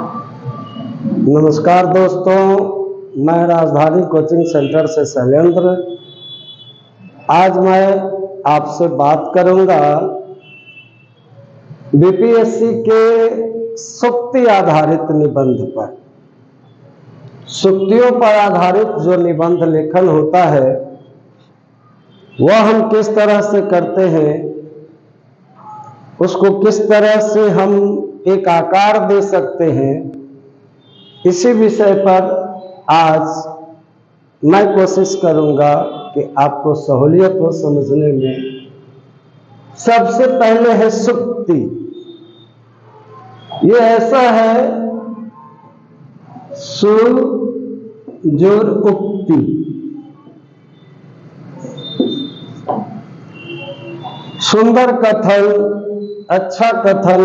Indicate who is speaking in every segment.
Speaker 1: नमस्कार दोस्तों, मैं राजधानी कोचिंग सेंटर से शैलेंद्र। आज मैं आपसे बात करूंगा बीपीएससी के सूक्ति आधारित निबंध पर। सूक्तियों पर आधारित जो निबंध लेखन होता है वह हम किस तरह से करते हैं, उसको किस तरह से हम एक आकार दे सकते हैं, इसी विषय पर आज मैं कोशिश करूंगा कि आपको सहूलियत हो समझने में। सबसे पहले है सूक्ति। ये ऐसा है सु जोर उक्ति। सुंदर कथन, अच्छा कथन,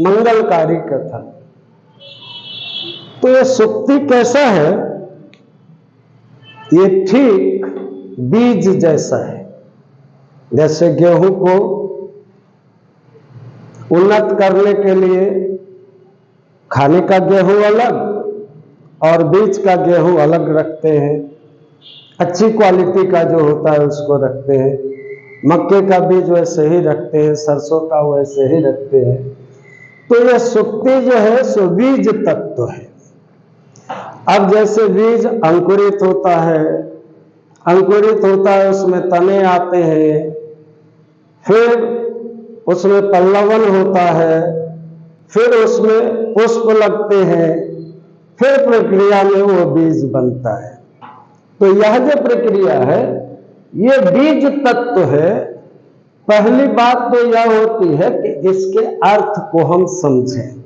Speaker 1: मंगलकारी कथन। तो ये सूक्ति कैसा है? ये ठीक बीज जैसा है। जैसे गेहूं को उन्नत करने के लिए खाने का गेहूं अलग और बीज का गेहूं अलग रखते हैं। अच्छी क्वालिटी का जो होता है उसको रखते हैं। मक्के का बीज वैसे ही रखते हैं, सरसों का वैसे ही रखते हैं। तो यह सूक्ति जो है सो बीज तत्व है। अब जैसे बीज अंकुरित होता है, उसमें तने आते हैं, फिर उसमें पल्लवन होता है, फिर उसमें पुष्प लगते हैं, फिर प्रक्रिया में वो बीज बनता है। तो यह जो प्रक्रिया है ये बीज तत्व है। पहली बात तो यह होती है कि इसके अर्थ को हम समझें।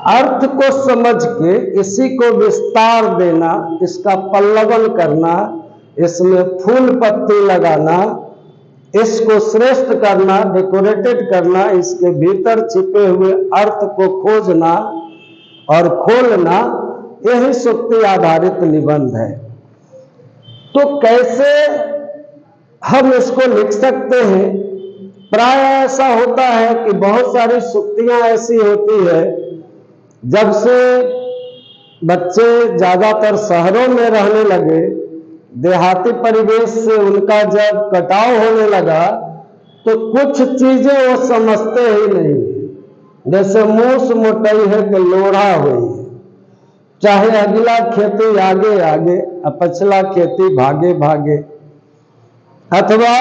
Speaker 1: अर्थ को समझ के इसी को विस्तार देना, इसका पल्लवन करना, इसमें फूल पत्ती लगाना, इसको श्रेष्ठ करना, डेकोरेटेड करना, इसके भीतर छिपे हुए अर्थ को खोजना और खोलना, यही सूक्ति आधारित निबंध है। तो कैसे हम इसको लिख सकते हैं? प्राय ऐसा होता है कि बहुत सारी सूक्तियां ऐसी होती है, जब से बच्चे ज्यादातर शहरों में रहने लगे, देहाती परिवेश से उनका जब कटाव होने लगा तो कुछ चीजें वो समझते ही नहीं। जैसे मूस मोटई है कि लोढ़ा हुई, चाहे अगला खेती आगे आगे पछला खेती भागे भागे, अथवा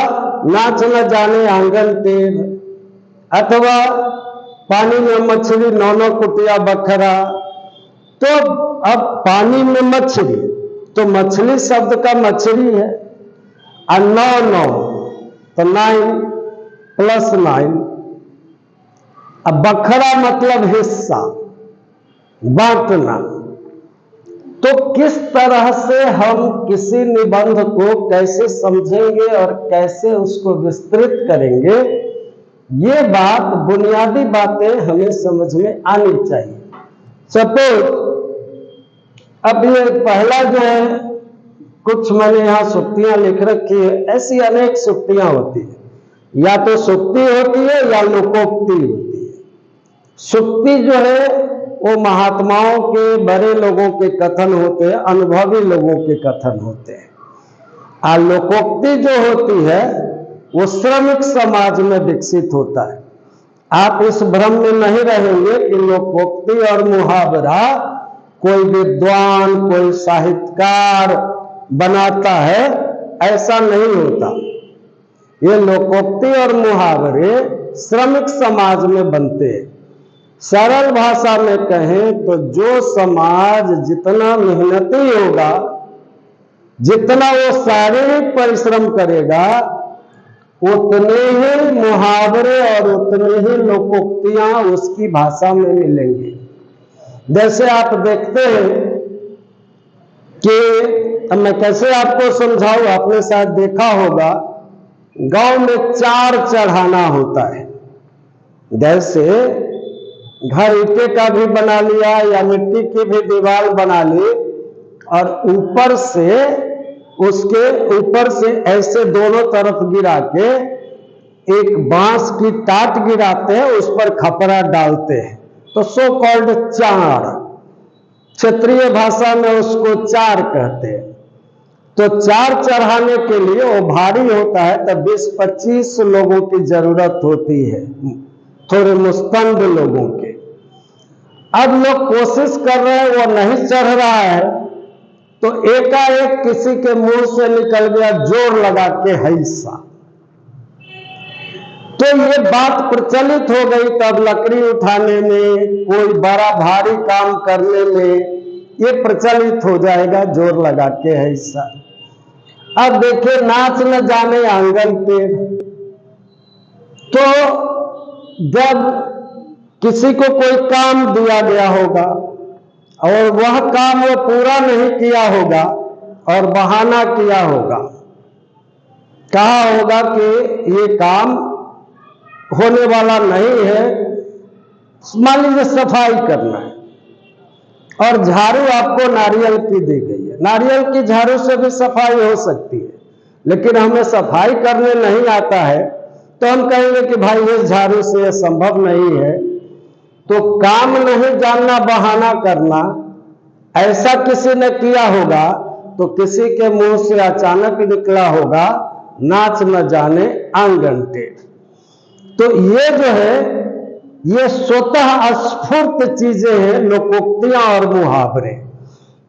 Speaker 1: नाच न जाने आंगन टेढ़, अथवा पानी में मछली नौनो कुटिया बखरा। तो अब पानी में मछली, तो मछली शब्द का मछली है, और नौ तो 9 + 9। अब बखरा मतलब हिस्सा, बांटना। तो किस तरह से हम किसी निबंध को कैसे समझेंगे और कैसे उसको विस्तृत करेंगे, ये बात, बुनियादी बातें हमें समझ में आनी चाहिए। सपोज अब ये पहला जो है, कुछ मैंने यहां सूक्तियां लिख रखी है। ऐसी अनेक सूक्तियां होती है, या तो सूक्ति होती है या लोकोक्ति होती है। सूक्ति जो है वो महात्माओं के, बड़े लोगों के कथन होते हैं, अनुभवी लोगों के कथन होते हैं। और लोकोक्ति जो होती है वो श्रमिक समाज में विकसित होता है। आप इस भ्रम में नहीं रहेंगे कि लोकोक्ति और मुहावरा कोई विद्वान, कोई साहित्यकार बनाता है, ऐसा नहीं होता। ये लोकोक्ति और मुहावरे श्रमिक समाज में बनते हैं। सरल भाषा में कहें तो जो समाज जितना मेहनती होगा, जितना वो शारीरिक परिश्रम करेगा, उतने ही मुहावरे और उतने ही लोकोक्तियां उसकी भाषा में मिलेंगे। जैसे आप देखते हैं कि, अब मैं कैसे आपको समझाऊं, आपने शायद देखा होगा, गांव में 4 चढ़ाना होता है। जैसे घर ईंटे का भी बना लिया या मिट्टी की भी दीवार बना ली, और ऊपर से, उसके ऊपर से ऐसे दोनों तरफ गिरा के एक बांस की टाट गिराते हैं, उस पर खपरा डालते हैं, तो सो कॉल्ड चार, क्षेत्रीय भाषा में उसको चार कहते हैं। तो चार चढ़ाने के लिए वो भारी होता है, तब 20-25 लोगों की जरूरत होती है, थोड़े मुस्तंद लोगों के। अब लोग कोशिश कर रहे हैं, वो नहीं चढ़ रहा है, तो एकाएक किसी के मुंह से निकल गया जोर लगा के हैसा, तो ये बात प्रचलित हो गई। तब लकड़ी उठाने में, कोई बड़ा भारी काम करने में ये प्रचलित हो जाएगा, जोर लगा के हैसा। अब देखिए, नाच न जाने आंगन टेढ़, तो जब किसी को कोई काम दिया गया होगा और वह काम वो पूरा नहीं किया होगा और बहाना किया होगा, कहा होगा कि ये काम होने वाला नहीं है, मान लीजिए सफाई करना है और झाड़ू आपको नारियल की दी गई है। नारियल की झाड़ू से भी सफाई हो सकती है, लेकिन हमें सफाई करने नहीं आता है, तो हम कहेंगे कि भाई इस झाड़ू से संभव नहीं है। तो काम नहीं जानना, बहाना करना, ऐसा किसी ने किया होगा, तो किसी के मुंह से अचानक निकला होगा नाच न जाने आंगन टेढ़। तो ये जो है, ये स्वतः स्फूर्त चीजें हैं, लोकोक्तियां और मुहावरे,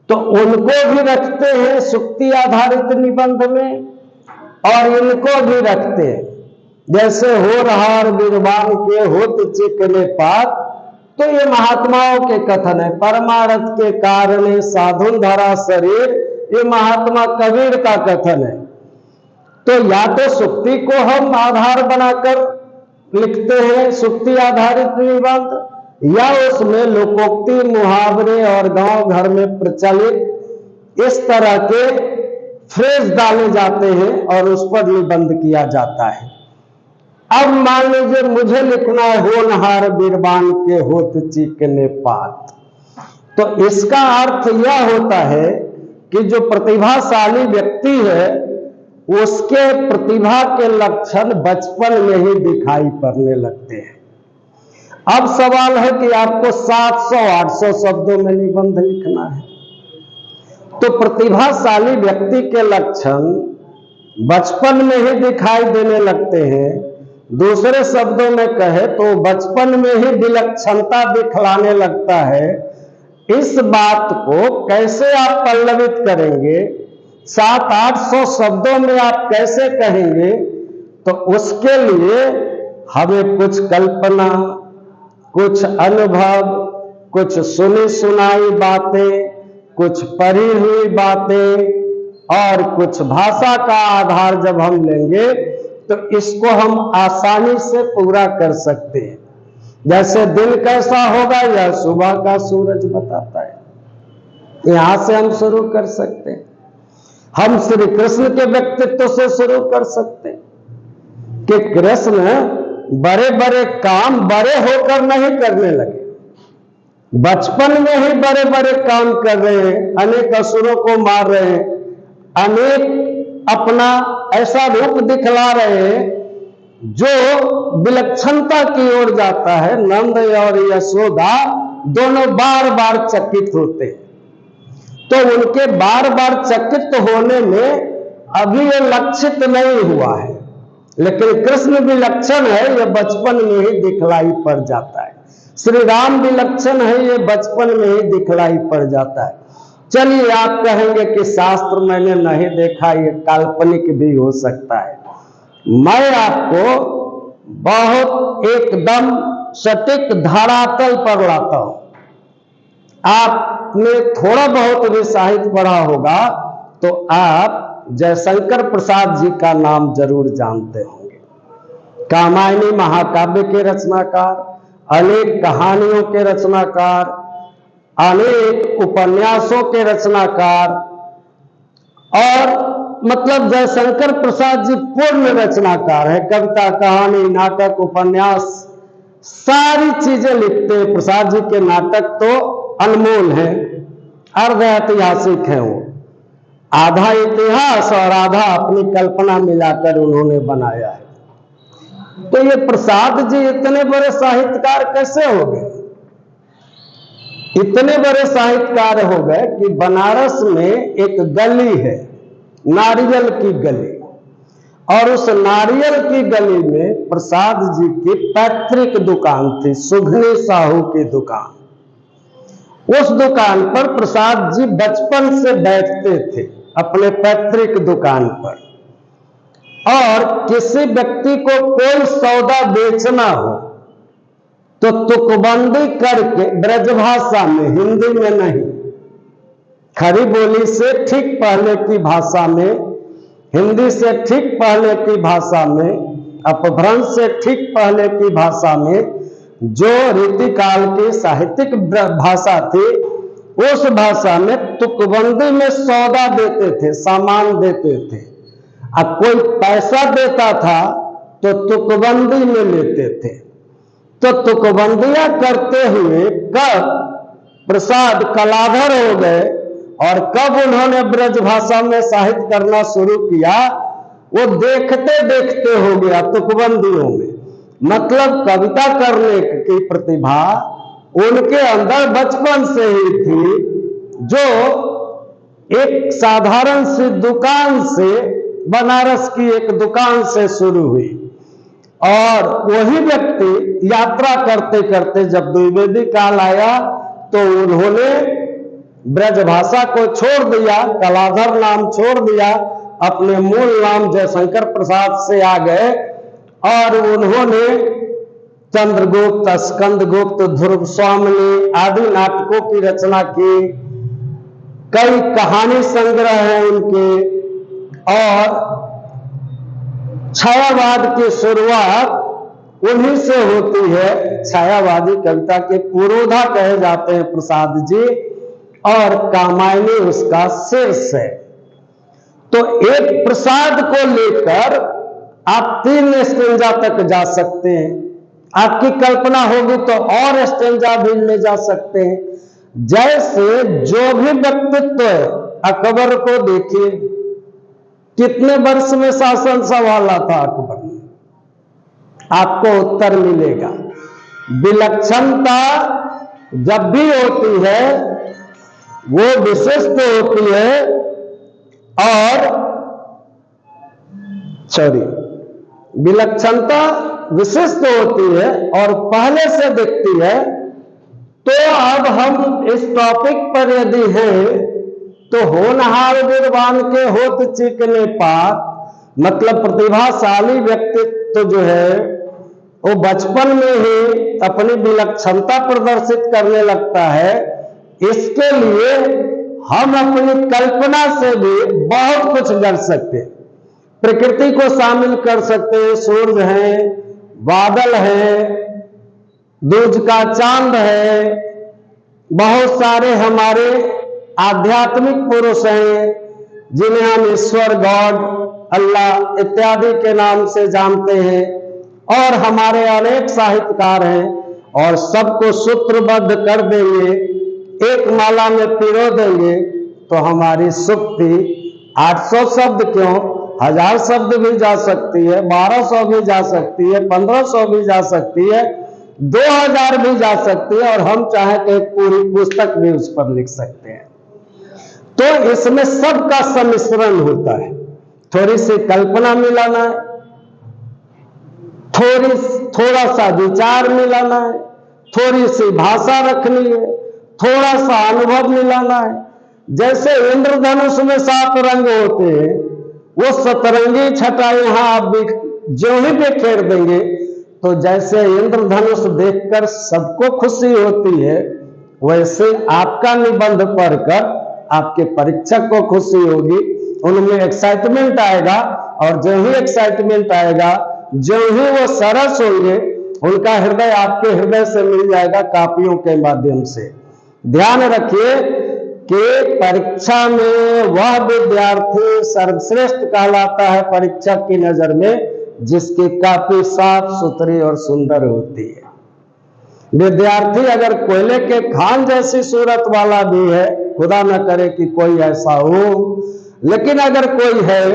Speaker 1: तो उनको भी रखते हैं सुक्ति आधारित निबंध में और इनको भी रखते हैं। जैसे हो रहार बिरबान के होत चिकने पात, तो ये महात्माओं के कथन है। परमार्थ के कारण साधुन धरा शरीर, ये महात्मा कबीर का कथन है। तो या तो सुक्ति को हम आधार बनाकर लिखते हैं, सुक्ति आधारित निबंध, या उसमें लोकोक्ति, मुहावरे और गांव घर में प्रचलित इस तरह के फ्रेज डाले जाते हैं और उस पर निबंध किया जाता है। अब मान लीजिए मुझे लिखना है होनहार बिरबान के होत चिकने पात, तो इसका अर्थ यह होता है कि जो प्रतिभाशाली व्यक्ति है उसके प्रतिभा के लक्षण बचपन में ही दिखाई पड़ने लगते हैं। अब सवाल है कि आपको 700-800 शब्दों में निबंध लिखना है, तो प्रतिभाशाली व्यक्ति के लक्षण बचपन में ही दिखाई देने लगते हैं। दूसरे शब्दों में कहे तो बचपन में ही विलक्षणता दिखलाने लगता है। इस बात को कैसे आप पल्लवित करेंगे, 700-800 शब्दों में आप कैसे कहेंगे, तो उसके लिए हमें कुछ कल्पना, कुछ अनुभव, कुछ सुनी सुनाई बातें, कुछ पढ़ी हुई बातें और कुछ भाषा का आधार जब हम लेंगे तो इसको हम आसानी से पूरा कर सकते हैं। जैसे दिन कैसा होगा यह सुबह का सूरज बताता है, यहां से हम शुरू कर सकते हैं। हम श्री कृष्ण के व्यक्तित्व से शुरू कर सकते हैं कि कृष्ण बड़े बड़े काम बड़े होकर नहीं करने लगे, बचपन में ही बड़े बड़े काम कर रहे हैं, अनेक असुरों को मार रहे हैं, अनेक अपना ऐसा रूप दिखला रहे हैं जो विलक्षणता की ओर जाता है। नंद और यशोदा दोनों बार बार चकित होते हैं, तो उनके बार बार चकित होने में अभी ये लक्षित नहीं हुआ है, लेकिन कृष्ण विलक्षण है, यह बचपन में ही दिखलाई पड़ जाता है। श्री राम विलक्षण है, ये बचपन में ही दिखलाई पड़ जाता है। चलिए, आप कहेंगे कि शास्त्र मैंने नहीं देखा, ये काल्पनिक भी हो सकता है। मैं आपको बहुत एकदम सटीक धरातल पर लाता हूं। आपने थोड़ा बहुत भी साहित्य पढ़ा होगा तो आप जयशंकर प्रसाद जी का नाम जरूर जानते होंगे। कामायनी महाकाव्य के रचनाकार, अनेक कहानियों के रचनाकार, अनेक उपन्यासों के रचनाकार, और मतलब जयशंकर प्रसाद जी पूर्ण रचनाकार है। कविता, कहानी, नाटक, उपन्यास, सारी चीजें लिखते हैं। प्रसाद जी के नाटक तो अनमोल हैं, अर्ध ऐतिहासिक हैं। वो आधा इतिहास और आधा अपनी कल्पना मिलाकर उन्होंने बनाया है। तो ये प्रसाद जी इतने बड़े साहित्यकार कैसे हो गए? इतने बड़े साहित्यकार हो गए कि बनारस में एक गली है, नारियल की गली, और उस नारियल की गली में प्रसाद जी की पैतृक दुकान थी, सुघनी साहू की दुकान। उस दुकान पर प्रसाद जी बचपन से बैठते थे, अपने पैतृक दुकान पर। और किसी व्यक्ति को कोई सौदा बेचना हो तो तुकबंदी करके ब्रजभाषा में, हिंदी में नहीं, खरी बोली से ठीक पहले की भाषा में, हिंदी से ठीक पहले की भाषा में, अपभ्रंश से ठीक पहले की भाषा में, जो रीतिकाल की साहित्यिक भाषा थी, उस भाषा में तुकबंदी में सौदा देते थे, सामान देते थे। अब कोई पैसा देता था तो तुकबंदी में लेते थे। तो तुकबंदियां करते हुए कब प्रसाद कलाधर हो गए और कब उन्होंने ब्रज भाषा में साहित्य करना शुरू किया, वो देखते देखते हो गया तुकबंदियों में। मतलब कविता करने की प्रतिभा उनके अंदर बचपन से ही थी, जो एक साधारण सी दुकान से, बनारस की एक दुकान से शुरू हुई। और वही व्यक्ति यात्रा करते करते जब द्विवेदी काल आया तो उन्होंने ब्रज भाषा को छोड़ दिया, कलाधर नाम छोड़ दिया, अपने मूल नाम जयशंकर प्रसाद से आ गए और उन्होंने चंद्रगुप्त, स्कंदगुप्त, ध्रुव स्वामिनी आदि नाटकों की रचना की। कई कहानी संग्रह हैं उनके। और छायावाद की शुरुआत उन्हीं से होती है। छायावादी कविता के पुरोधा कहे जाते हैं प्रसाद जी, और कामायनी उसका शीर्ष है। तो एक प्रसाद को लेकर आप 3 स्टेंजा तक जा सकते हैं। आपकी कल्पना होगी तो और स्टेंजा भी ले जा सकते हैं। जैसे जो भी व्यक्तित्व है, अकबर को देखिए, कितने वर्ष में शासन संभाला था अकबर ने, आपको उत्तर मिलेगा। विलक्षणता जब भी होती है वो विशिष्ट होती है, और विलक्षणता विशिष्ट होती है और पहले से दिखती है। तो अब हम इस टॉपिक पर यदि हैं तो होनहार विद्वान के होत चिकने पार, मतलब प्रतिभाशाली व्यक्तित्व जो है वो बचपन में ही अपनी विलक्षणता प्रदर्शित करने लगता है। इसके लिए हम अपनी कल्पना से भी बहुत कुछ कर सकते हैं। प्रकृति को शामिल कर सकते हैं, सूर्य है, बादल है, दूज का चांद है, बहुत सारे हमारे आध्यात्मिक पुरुष हैं जिन्हें हम ईश्वर, गॉड, अल्लाह इत्यादि के नाम से जानते हैं। और हमारे अनेक साहित्यकार हैं, और सबको सूत्रबद्ध कर देंगे, एक माला में पिरो देंगे तो हमारी सुक्ति 800 शब्द क्यों, 1000 शब्द भी जा सकती है, 1200 भी जा सकती है, 1500 भी जा सकती है, 2000 भी जा सकती है, और हम चाहे तो एक पूरी पुस्तक भी उस पर लिख सकते हैं। तो इसमें सबका सम्मिश्रण होता है। थोड़ी सी कल्पना मिलाना है, थोड़ा सा विचार मिलाना है, थोड़ी सी भाषा रखनी है, थोड़ा सा अनुभव मिलाना है। जैसे इंद्रधनुष में 7 रंग होते हैं, वो सतरंगी छटा यहां आप जो ही बिखेर देंगे तो जैसे इंद्रधनुष देखकर सबको खुशी होती है, वैसे आपका निबंध पढ़कर आपके परीक्षक को खुशी होगी, उनमें एक्साइटमेंट आएगा, और जो ही एक्साइटमेंट आएगा, जो ही वो सरस होंगे, उनका हृदय आपके हृदय से मिल जाएगा कापियों के माध्यम से। ध्यान रखिए कि परीक्षा में वह विद्यार्थी सर्वश्रेष्ठ कहलाता है परीक्षक की नजर में, जिसकी काफी साफ सुथरी और सुंदर होती है। विद्यार्थी अगर कोयले के खान जैसी सूरत वाला भी है, खुदा न करे कि कोई ऐसा हो, लेकिन अगर कोई है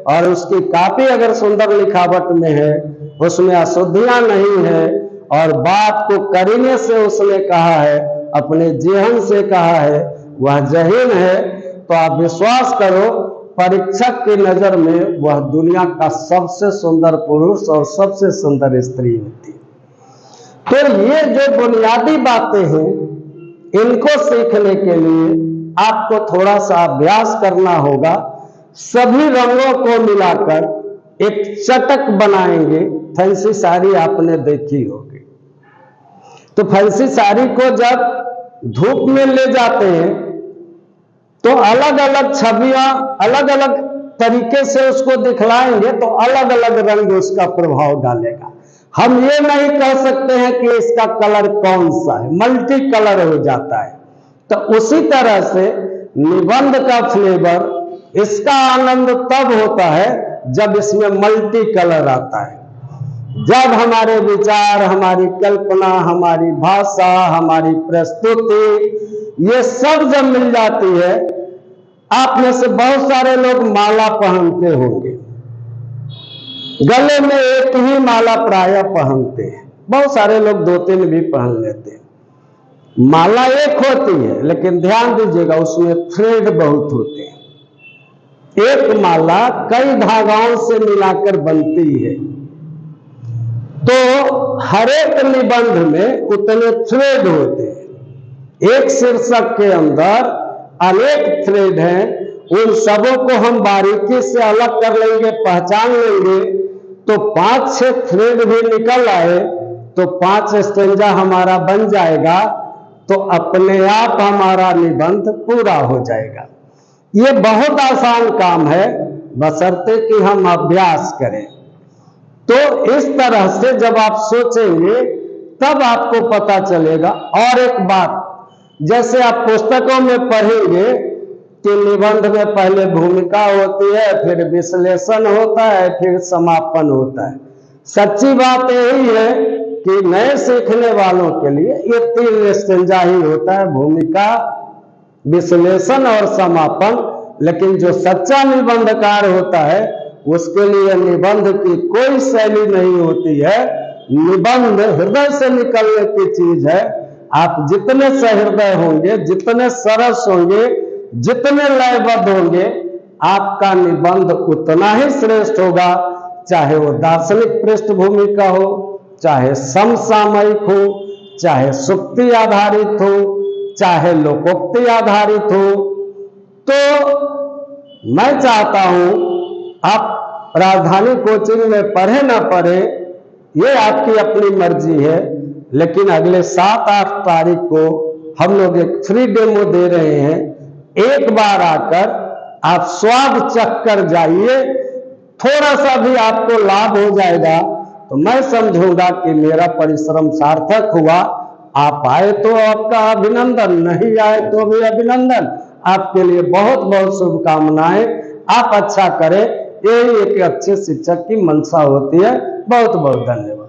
Speaker 1: और उसकी कापी अगर सुंदर लिखावट में है, उसमें अशुद्धियां नहीं है, और बात को करीने से उसने कहा है, अपने जेहन से कहा है वह जहीन है, तो आप विश्वास करो परीक्षक की नजर में वह दुनिया का सबसे सुंदर पुरुष और सबसे सुंदर स्त्री होती है। तो ये जो बुनियादी बातें हैं, इनको सीखने के लिए आपको थोड़ा सा अभ्यास करना होगा। सभी रंगों को मिलाकर एक चटक बनाएंगे। फैंसी साड़ी आपने देखी होगी, तो फैंसी साड़ी को जब धूप में ले जाते हैं तो अलग अलग छवियां अलग अलग तरीके से उसको दिखलाएंगे, तो अलग अलग रंग उसका प्रभाव डालेगा। हम ये नहीं कह सकते हैं कि इसका कलर कौन सा है, मल्टी कलर हो जाता है। तो उसी तरह से निबंध का फ्लेवर, इसका आनंद तब होता है जब इसमें मल्टी कलर आता है। जब हमारे विचार, हमारी कल्पना, हमारी भाषा, हमारी प्रस्तुति, ये सब जब मिल जाती है। आप में से बहुत सारे लोग माला पहनते होंगे, गले में एक ही माला प्रायः पहनते हैं, बहुत सारे लोग 2-3 भी पहन लेते हैं। माला एक होती है, लेकिन ध्यान दीजिएगा उसमें थ्रेड बहुत होते हैं। एक माला कई धागाओं से मिलाकर बनती है, तो हर एक निबंध में उतने थ्रेड होते हैं। एक शीर्षक के अंदर अनेक थ्रेड हैं, उन सबों को हम बारीकी से अलग कर लेंगे, पहचान लेंगे, तो 5-6 थ्रेड भी निकल आए तो 5 स्टेंजा हमारा बन जाएगा, तो अपने आप हमारा निबंध पूरा हो जाएगा। ये बहुत आसान काम है, बशर्ते कि हम अभ्यास करें। तो इस तरह से जब आप सोचेंगे तब आपको पता चलेगा। और एक बात, जैसे आप पुस्तकों में पढ़ेंगे कि निबंध में पहले भूमिका होती है, फिर विश्लेषण होता है, फिर समापन होता है। सच्ची बात यही है कि नए सीखने वालों के लिए ये 3 स्टेंजा ही होता है, भूमिका, विश्लेषण और समापन। लेकिन जो सच्चा निबंधकार होता है उसके लिए निबंध की कोई शैली नहीं होती है। निबंध हृदय से निकलने की चीज है। आप जितने सहृदय होंगे, जितने सरस होंगे, जितने लयबद्ध होंगे, आपका निबंध उतना ही श्रेष्ठ होगा। चाहे वो दार्शनिक पृष्ठभूमि का हो, चाहे समसामयिक हो, चाहे सुक्ति आधारित हो, चाहे लोकोक्ति आधारित हो। तो मैं चाहता हूं आप राजधानी कोचिंग में पढ़े ना पढ़े, ये आपकी अपनी मर्जी है, लेकिन अगले 7-8 तारीख को हम लोग एक फ्री डेमो दे रहे हैं। एक बार आकर आप स्वाद चख कर जाइए, थोड़ा सा भी आपको लाभ हो जाएगा तो मैं समझूंगा कि मेरा परिश्रम सार्थक हुआ। आप आए तो आपका अभिनंदन, नहीं आए तो भी अभिनंदन। आपके लिए बहुत बहुत शुभकामनाएं। आप अच्छा करें, यही एक अच्छे शिक्षक की मंशा होती है। बहुत बहुत धन्यवाद।